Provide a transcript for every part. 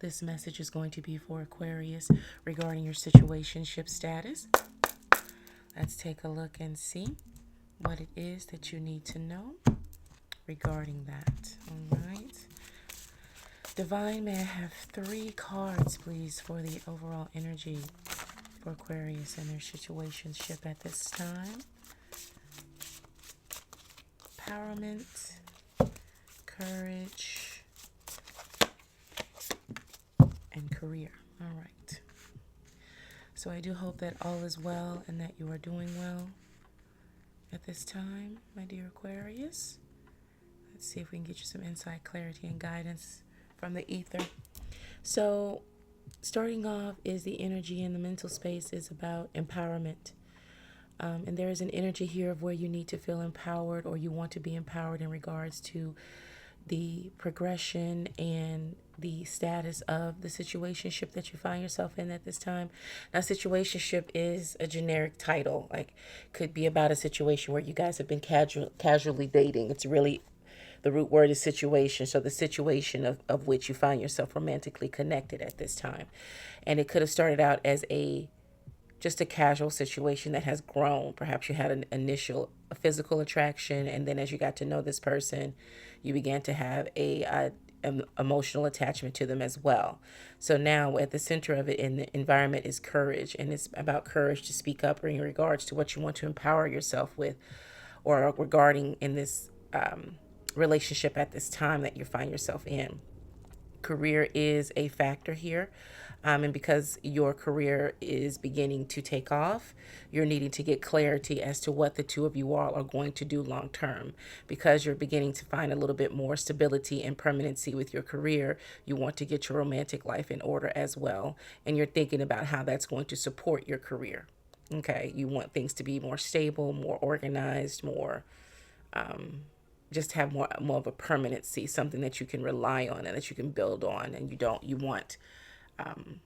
This message is going to be for Aquarius regarding your situationship status. Let's take a look and see what it is that you need to know regarding that. All right. Divine, may I have 3 cards, please, for the overall energy for Aquarius and their situationship at this time? Empowerment, courage, and career. All right. So I do hope that all is well and that you are doing well at this time, my dear Aquarius. Let's see if we can get you some insight, clarity, and guidance from the ether. So starting off is the energy in the mental space is about empowerment. And there is an energy here of where you need to feel empowered or you want to be empowered in regards to the progression and the status of the situationship that you find yourself in at this time. Now, situationship is a generic title, like could be about a situation where you guys have been casually dating. It's really the root word is situation. So the situation of which you find yourself romantically connected at this time. And it could have started out as just a casual situation that has grown. Perhaps you had an initial physical attraction, and then as you got to know this person, you began to have an emotional attachment to them as well. So now at the center of it in the environment is courage, and it's about courage to speak up in regards to what you want to empower yourself with or regarding in this relationship at this time that you find yourself in. Career is a factor here. And because your career is beginning to take off, you're needing to get clarity as to what the two of you all are going to do long term. Because you're beginning to find a little bit more stability and permanency with your career, you want to get your romantic life in order as well. And you're thinking about how that's going to support your career. Okay, you want things to be more stable, more organized, more just have more of a permanency, something that you can rely on and that you can build on, and you want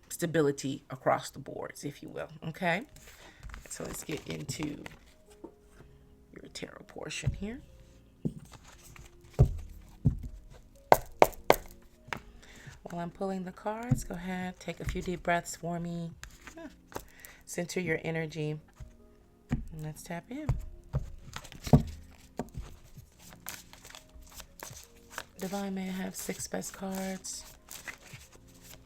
stability across the boards, if you will. Okay, so let's get into your tarot portion here. While I'm pulling the cards, go ahead, take a few deep breaths for me. Center your energy, and let's tap in. Divine, may I have 6 best cards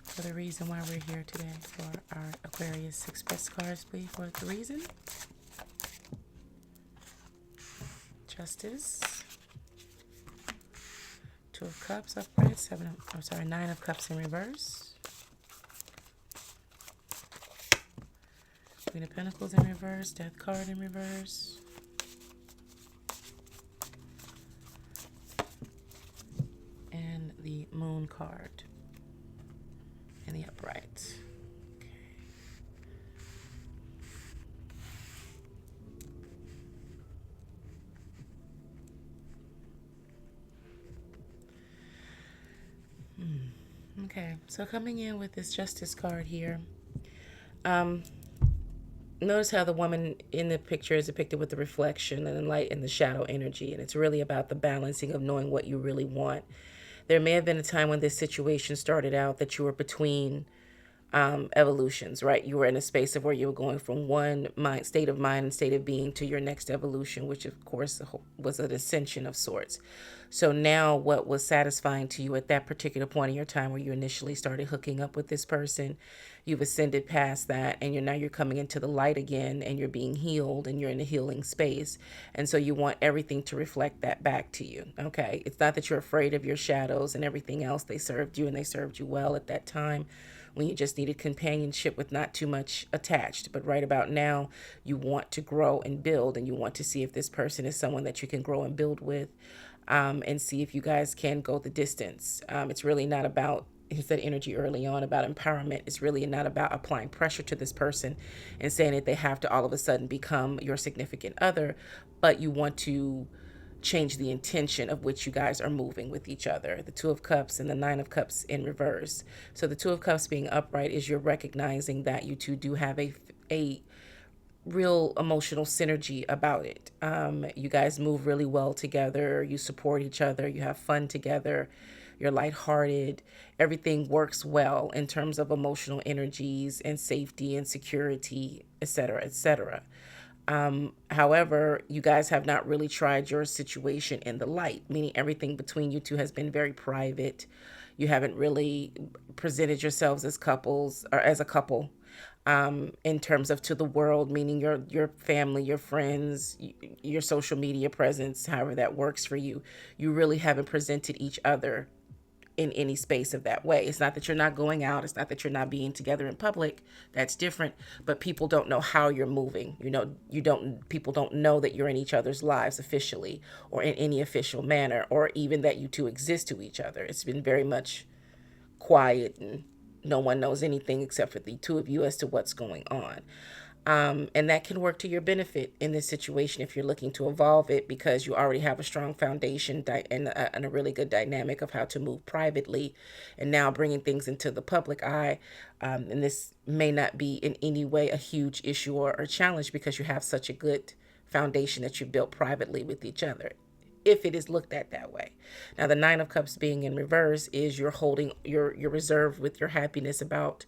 for the reason why we're here today for our Aquarius 6 best cards, please, for the reason. Justice. 2 of Cups upright, 9 of Cups in reverse. Queen of Pentacles in reverse, Death card in reverse. And the Moon card in the upright. Okay. Okay, so coming in with this Justice card here, notice how the woman in the picture is depicted with the reflection and the light and the shadow energy, and it's really about the balancing of knowing what you really want. There may have been a time when this situation started out that you were between evolutions, right? You were in a space of where you were going from one state of mind and state of being to your next evolution, which of course was an ascension of sorts. So now what was satisfying to you at that particular point in your time where you initially started hooking up with this person, you've ascended past that, and you're coming into the light again, and you're being healed, and you're in a healing space. And so you want everything to reflect that back to you. Okay, it's not that you're afraid of your shadows and everything else. They served you, and they served you well at that time when you just needed companionship with not too much attached. But right about now, you want to grow and build, and you want to see if this person is someone that you can grow and build with, and see if you guys can go the distance. It's really not about, he said energy early on about empowerment. It's really not about applying pressure to this person and saying that they have to all of a sudden become your significant other, but you want to change the intention of which you guys are moving with each other. The 2 of Cups and the 9 of Cups in reverse. So the 2 of Cups being upright is you're recognizing that you two do have a real emotional synergy about it. You guys move really well together. You support each other. You have fun together. you're lighthearted, everything works well in terms of emotional energies and safety and security, etc., etc. However, you guys have not really tried your situation in the light, meaning everything between you two has been very private. You haven't really presented yourselves as couples or as a couple, in terms of to the world, meaning your family, your friends, your social media presence, however that works for you. You really haven't presented each other in any space of that way. It's not that you're not going out. It's not that you're not being together in public. That's different. But people don't know how you're moving. People don't know that you're in each other's lives officially or in any official manner, or even that you two exist to each other. It's been very much quiet, and no one knows anything except for the two of you as to what's going on. And that can work to your benefit in this situation if you're looking to evolve it, because you already have a strong foundation and a really good dynamic of how to move privately, and now bringing things into the public eye. And this may not be in any way a huge issue or challenge, because you have such a good foundation that you built privately with each other, if it is looked at that way. Now, the Nine of Cups being in reverse is you're holding, you're reserved with your happiness about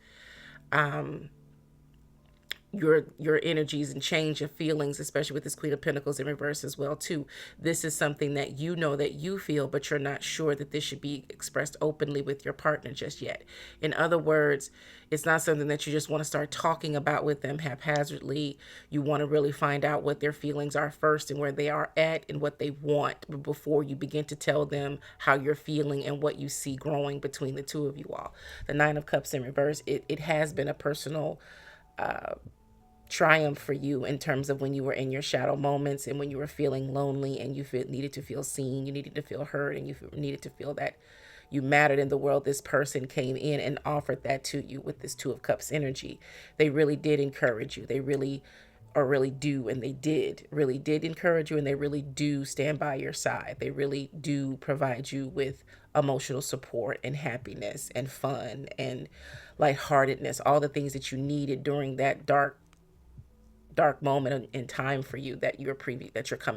your energies and change of feelings, especially with this Queen of Pentacles in reverse as well too. This is something that you know that you feel, but you're not sure that this should be expressed openly with your partner just yet. In other words, it's not something that you just want to start talking about with them haphazardly. You want to really find out what their feelings are first and where they are at and what they want before you begin to tell them how you're feeling and what you see growing between the two of you all. The Nine of Cups in reverse, it has been a personal triumph for you in terms of when you were in your shadow moments and when you were feeling lonely and needed to feel seen, you needed to feel heard, and you needed to feel that you mattered in the world. This person came in and offered that to you with this Two of Cups energy. They really did encourage you. They really do, and really did encourage you, and they really do stand by your side. They really do provide you with emotional support and happiness and fun and lightheartedness, all the things that you needed during that dark moment in time for you that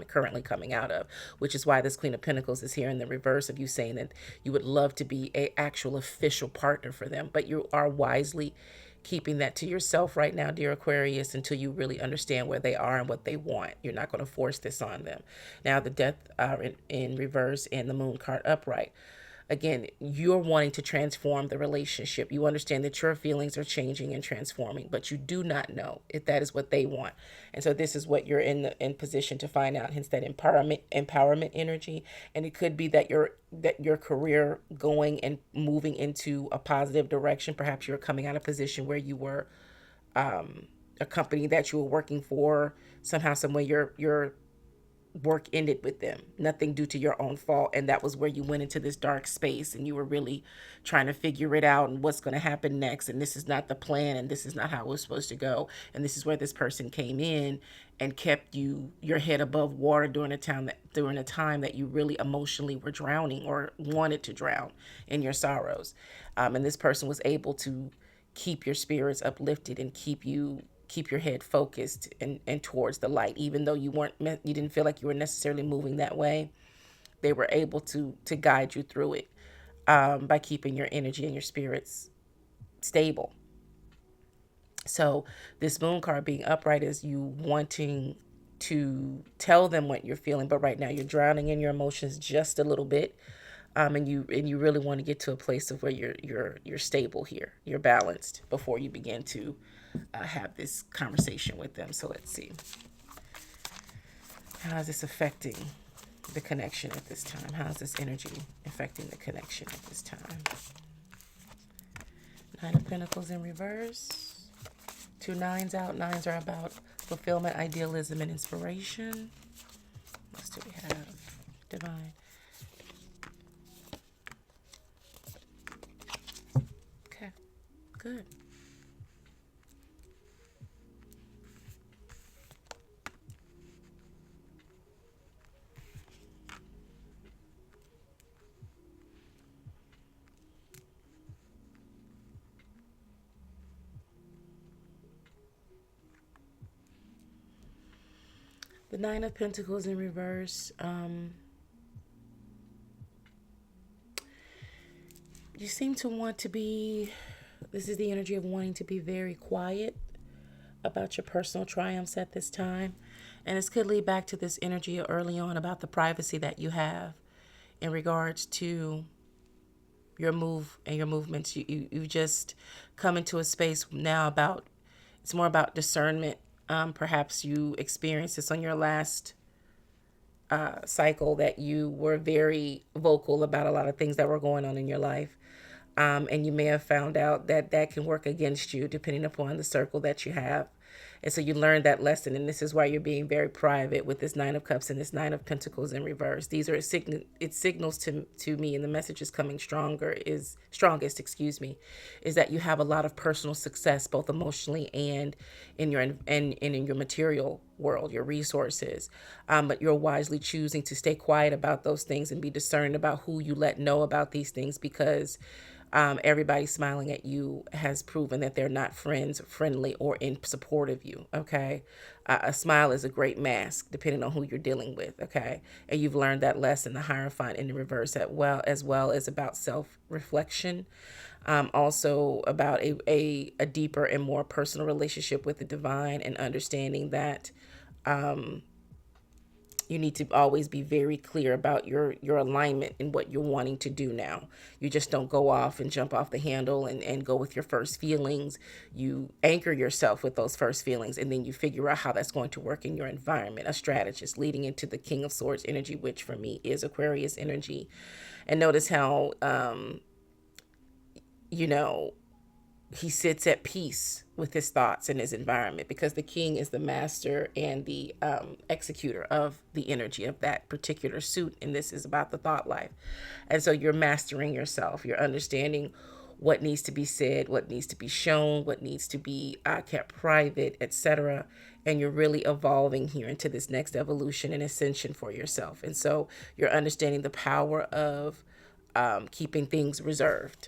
currently coming out of, which is why this Queen of Pentacles is here in the reverse of you saying that you would love to be a actual official partner for them, but you are wisely keeping that to yourself right now, dear Aquarius, until you really understand where they are and what they want. You're not going to force this on them. Now, the Death in reverse and the Moon card upright. Again, you're wanting to transform the relationship. You understand that your feelings are changing and transforming, but you do not know if that is what they want. And so this is what you're in position to find out, hence that empowerment energy. And it could be that your career going and moving into a positive direction. Perhaps you're coming out of a position where you were a company that you were working for, somehow, some way your work ended with them, nothing due to your own fault, and that was where you went into this dark space and you were really trying to figure it out and what's going to happen next, and this is not the plan, and this is not how it was supposed to go. And this is where this person came in and kept your head above water during a time that you really emotionally were drowning or wanted to drown in your sorrows. And this person was able to keep your spirits uplifted and keep your head focused and towards the light, even though you didn't feel like you were necessarily moving that way. They were able to guide you through it, by keeping your energy and your spirits stable. So this Moon card being upright is you wanting to tell them what you're feeling, but right now you're drowning in your emotions just a little bit. And you really want to get to a place of where you're stable here, you're balanced before you begin to have this conversation with them. So let's see, how is this affecting the connection at this time? How is this energy affecting the connection at this time? Nine of Pentacles in reverse. 2 nines out. Nines are about fulfillment, idealism, and inspiration. What else do we have? Divine. Okay, good. The Nine of Pentacles in reverse. You seem to want to be, this is the energy of wanting to be very quiet about your personal triumphs at this time. And this could lead back to this energy early on about the privacy that you have in regards to your move and your movements. You just come into a space now about, it's more about discernment. Perhaps you experienced this on your last cycle, that you were very vocal about a lot of things that were going on in your life. And you may have found out that that can work against you depending upon the circle that you have. And so you learned that lesson, and this is why you're being very private with this Nine of Cups and this Nine of Pentacles in reverse. These are it signals to me, and the message is coming strongest, is that you have a lot of personal success, both emotionally and in your and in your material world, your resources. But you're wisely choosing to stay quiet about those things and be discerning about who you let know about these things, because everybody smiling at you has proven that they're not friendly, or in support of you. Okay. A smile is a great mask depending on who you're dealing with. Okay. And you've learned that lesson, the Hierophant in the reverse, as well as about self-reflection. Also about a deeper and more personal relationship with the divine, and understanding that you need to always be very clear about your alignment and what you're wanting to do now. You just don't go off and jump off the handle and go with your first feelings. You anchor yourself with those first feelings, and then you figure out how that's going to work in your environment. A strategist leading into the King of Swords energy, which for me is Aquarius energy. And notice how, you know, he sits at peace with his thoughts and his environment, because the king is the master and the executor of the energy of that particular suit. And this is about the thought life. And so you're mastering yourself. You're understanding what needs to be said, what needs to be shown, what needs to be kept private, etc. And you're really evolving here into this next evolution and ascension for yourself. And so you're understanding the power of keeping things reserved,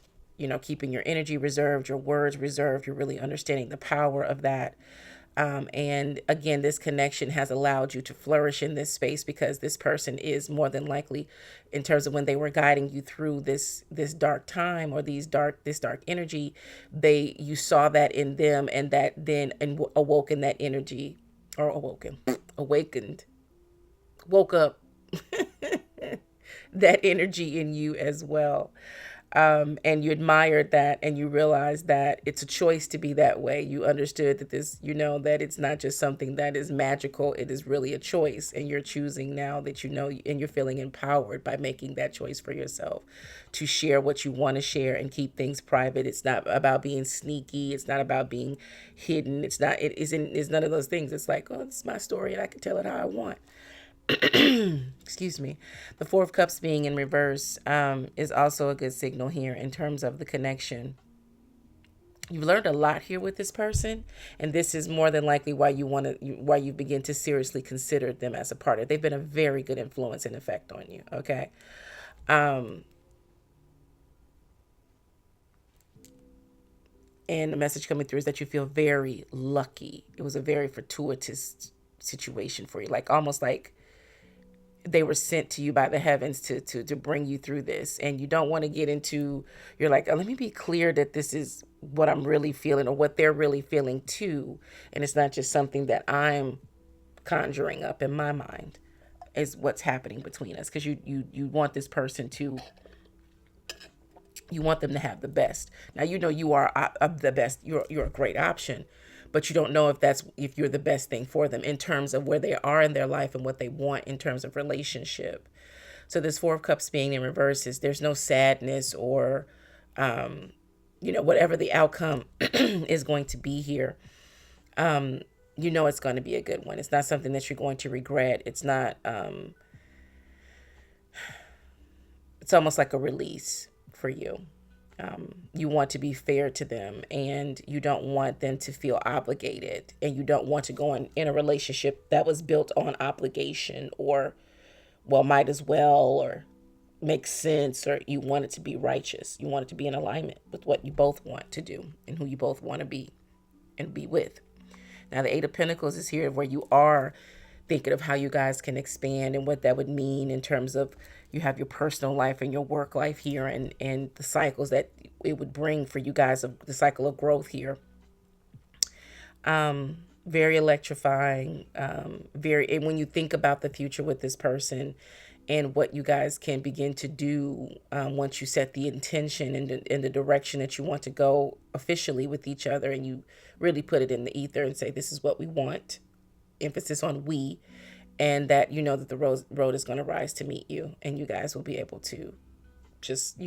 keeping your energy reserved, your words reserved. You're really understanding the power of that. And again, this connection has allowed you to flourish in this space, because this person is more than likely, in terms of when they were guiding you through this dark time, or this dark energy, you saw that in them, and that then awoken that energy, or awakened, woke up that energy in you as well. And you admired that, and you realized that it's a choice to be that way. You understood that that it's not just something that is magical. It is really a choice, and you're choosing now that and you're feeling empowered by making that choice for yourself to share what you want to share and keep things private. It's not about being sneaky. It's not about being hidden. It's none of those things. It's like, oh, it's my story and I can tell it how I want. Excuse me. The Four of Cups being in reverse is also a good signal here in terms of the connection. You've learned a lot here with this person, and this is more than likely why you begin to seriously consider them as a partner. They've been a very good influence and effect on you. Okay. And the message coming through is that you feel very lucky. It was a very fortuitous situation for you, like almost like they were sent to you by the heavens to bring you through this. And you don't want to get into, you're like, oh, let me be clear that this is what I'm really feeling, or what they're really feeling too. And it's not just something that I'm conjuring up in my mind, is what's happening between us. Because you want this person to, you want them to have the best. Now, you are the best. You're a great option, but you don't know if you're the best thing for them in terms of where they are in their life and what they want in terms of relationship. So this Four of Cups being in reverse is, there's no sadness or, whatever the outcome is going to be here. It's going to be a good one. It's not something that you're going to regret. It's not, it's almost like a release for you. You want to be fair to them, and you don't want them to feel obligated, and you don't want to go in a relationship that was built on obligation, or, well, might as well, or makes sense, or you want it to be righteous. You want it to be in alignment with what you both want to do and who you both want to be and be with. Now, the Eight of Pentacles is here, where you are thinking of how you guys can expand and what that would mean in terms of, you have your personal life and your work life here, and the cycles that it would bring for you guys, of the cycle of growth here. Very electrifying. Very, and when you think about the future with this person and what you guys can begin to do, once you set the intention and in the direction that you want to go officially with each other, and you really put it in the ether and say, this is what we want, emphasis on we, and that you know that the road is going to rise to meet you, and you guys will be able to just,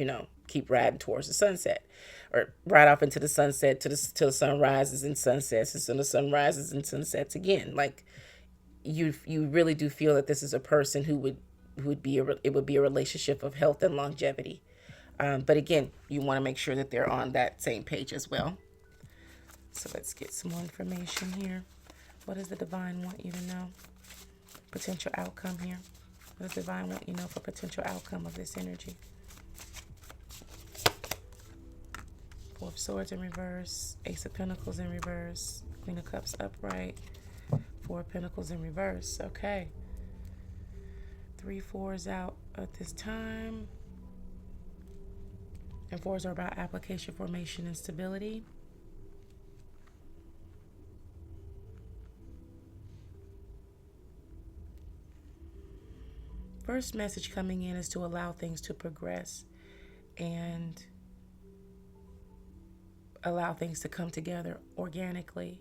keep riding towards the sunset, or ride off into the sunset till the sun rises and sunsets, and the sun rises and sunsets again. Like, you really do feel that this is a person it would be a relationship of health and longevity. But again, you want to make sure that they're on that same page as well. So let's get some more information here. What does the divine want you to know? Potential outcome here. What does the divine want you to know for potential outcome of this energy? Four of Swords in reverse, Ace of Pentacles in reverse, Queen of Cups upright, Four of Pentacles in reverse. Okay. 3 4s out at this time. And 4s are about application, formation, and stability. First message coming in is to allow things to progress and allow things to come together organically.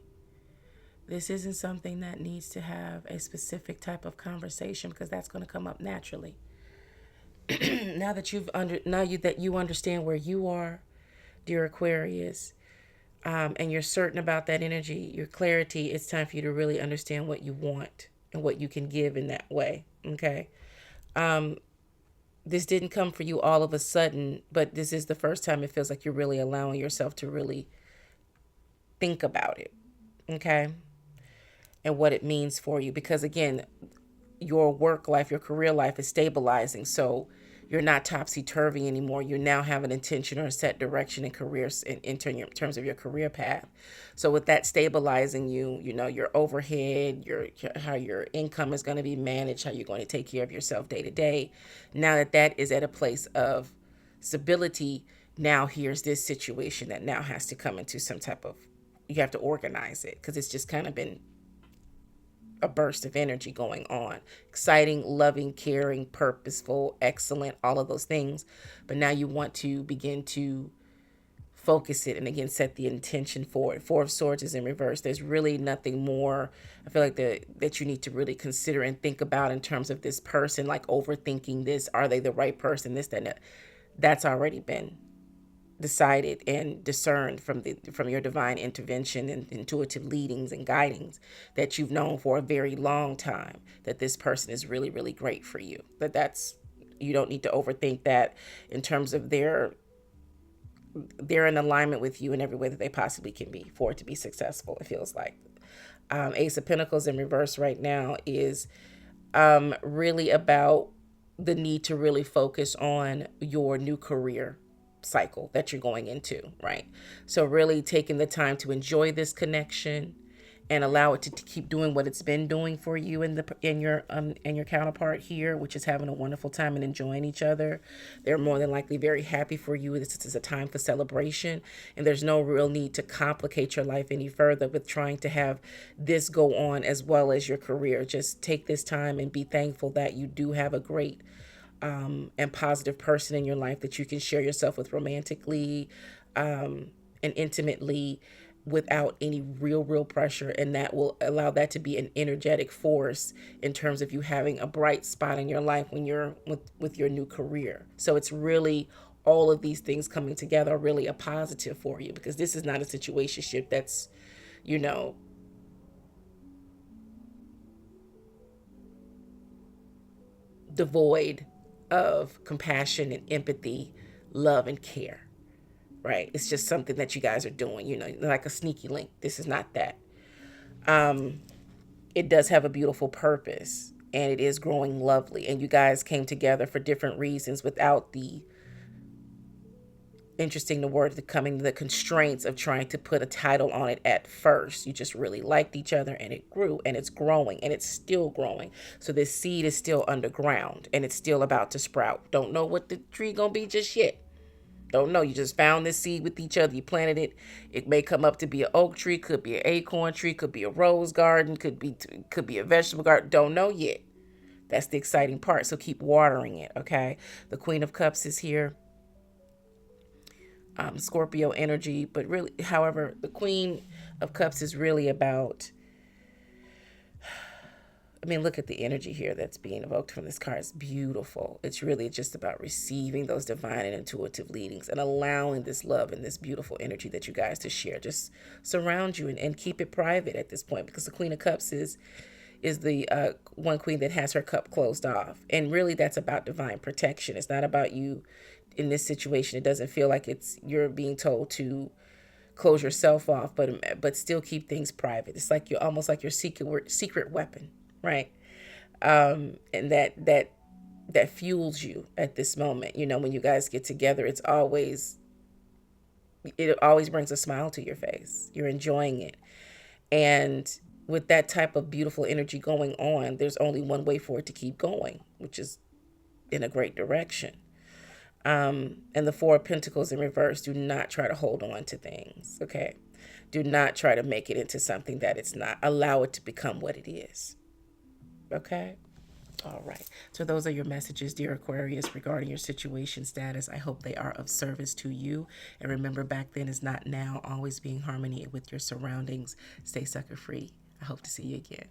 This isn't something that needs to have a specific type of conversation, because that's going to come up naturally. Now that you understand where you are, dear Aquarius, and you're certain about that energy, your clarity, it's time for you to really understand what you want and what you can give in that way. Okay. This didn't come for you all of a sudden, but this is the first time it feels like you're really allowing yourself to really think about it. Okay. And what it means for you. Because again, your work life, your career life is stabilizing. So you're not topsy-turvy anymore. You now have an intention or a set direction in careers in terms of your career path. So with that stabilizing you, your overhead, how your income is going to be managed, how you're going to take care of yourself day to day. Now that is at a place of stability, now here's this situation that now has to come into some type of, you have to organize it, because it's just kind of been a burst of energy going on. Exciting, loving, caring, purposeful, excellent, all of those things. But now you want to begin to focus it and again set the intention for it. Four of Swords is in reverse. There's really nothing more I feel like that you need to really consider and think about in terms of this person, like overthinking this. Are they the right person? This, that, and that. That's already been decided and discerned from your divine intervention and intuitive leadings and guidings that you've known for a very long time, that this person is really, really great for you. You don't need to overthink that in terms of they're in alignment with you in every way that they possibly can be for it to be successful, it feels like. Ace of Pentacles in reverse right now is really about the need to really focus on your new career cycle that you're going into, right? So really taking the time to enjoy this connection and allow it to keep doing what it's been doing for you and your counterpart here, which is having a wonderful time and enjoying each other. They're more than likely very happy for you. This is a time for celebration, and there's no real need to complicate your life any further with trying to have this go on as well as your career. Just take this time and be thankful that you do have a great and positive person in your life that you can share yourself with romantically and intimately without any real pressure, and that will allow that to be an energetic force in terms of you having a bright spot in your life when you're with your new career. So it's really all of these things coming together are really a positive for you, because this is not a situationship that's devoid of compassion and empathy, love and care, right? It's just something that you guys are doing, like a sneaky link. This is not that. It does have a beautiful purpose, and it is growing lovely, and you guys came together for different reasons without the interesting, the word coming, the constraints of trying to put a title on it at first. You just really liked each other, and it grew, and it's growing, and it's still growing. So this seed is still underground, and it's still about to sprout. Don't know what the tree gonna be just yet. Don't know. You just found this seed with each other. You planted it. It may come up to be an oak tree, could be an acorn tree, could be a rose garden, could be a vegetable garden. Don't know yet. That's the exciting part. So keep watering it, okay? The Queen of Cups is here. Scorpio energy, but really, however, the Queen of Cups is really about, I mean, look at the energy here that's being evoked from this card. It's beautiful. It's really just about receiving those divine and intuitive leadings and allowing this love and this beautiful energy that you guys to share. Just surround you and keep it private at this point, because the Queen of Cups is the one queen that has her cup closed off. And really that's about divine protection. It's not about you in this situation. It doesn't feel like you're being told to close yourself off, but still keep things private. It's like you're almost like your secret weapon, right? And that fuels you at this moment. You know, when you guys get together, it always brings a smile to your face. You're enjoying it. And with that type of beautiful energy going on, there's only one way for it to keep going, which is in a great direction. And the Four of Pentacles in reverse, do not try to hold on to things, okay? Do not try to make it into something that it's not. Allow it to become what it is, okay? All right. So those are your messages, dear Aquarius, regarding your situation status. I hope they are of service to you. And remember, back then is not now. Always be in harmony with your surroundings. Stay sucker free. I hope to see you again.